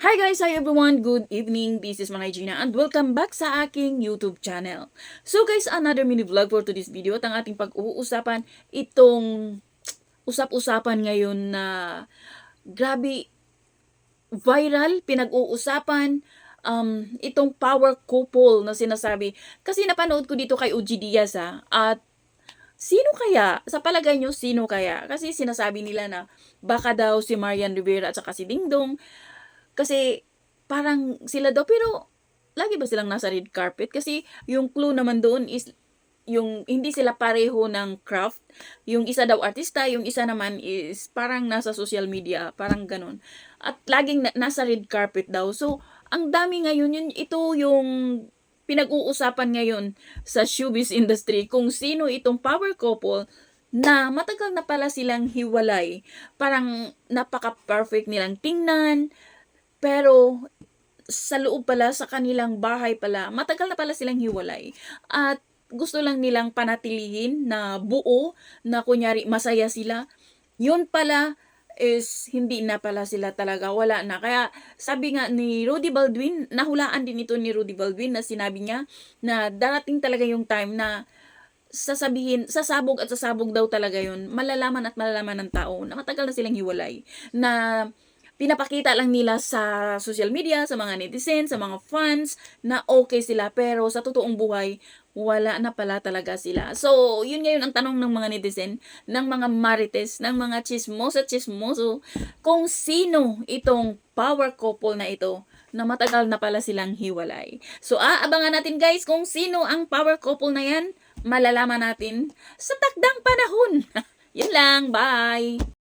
Hi guys! Hi everyone! Good evening! This is Manay Gina and welcome back sa aking YouTube channel. So guys, another mini vlog for today's video at ang ating pag-uusapan itong usap-usapan ngayon na grabe viral, pinag-uusapan itong power couple na sinasabi. Kasi napanood ko dito kay OG Diaz at sino kaya? Sa palagay nyo, sino kaya? Kasi sinasabi nila na baka daw si Marian Rivera at saka si Dingdong. Kasi parang sila daw, pero lagi ba silang nasa red carpet? Kasi yung clue naman doon is yung hindi sila pareho ng craft. Yung isa daw artista, yung isa naman is parang nasa social media, parang ganun. At laging nasa red carpet daw. So, ang dami ngayon, ito yung pinag-uusapan ngayon sa showbiz industry kung sino itong power couple na matagal na pala silang hiwalay. Parang napaka-perfect nilang tingnan, pero sa loob pala, sa kanilang bahay pala, matagal na pala silang hiwalay. At gusto lang nilang panatilihin na buo, na kunyari masaya sila. Yun pala is hindi na pala sila talaga, wala na. Kaya sabi nga ni Rudy Baldwin, nahulaan din ito ni Rudy Baldwin na sinabi niya na darating talaga yung time na sasabog at sasabog daw talaga yun. Malalaman at malalaman ng tao na matagal na silang hiwalay. Na pinapakita lang nila sa social media, sa mga netizens, sa mga fans, na okay sila. Pero sa totoong buhay, wala na pala talaga sila. So, yun ngayon ang tanong ng mga netizen, ng mga marites, ng mga chismoso, kung sino itong power couple na ito na matagal na pala silang hiwalay. So, abangan natin guys kung sino ang power couple na yan. Malalaman natin sa takdang panahon. Yun lang, bye!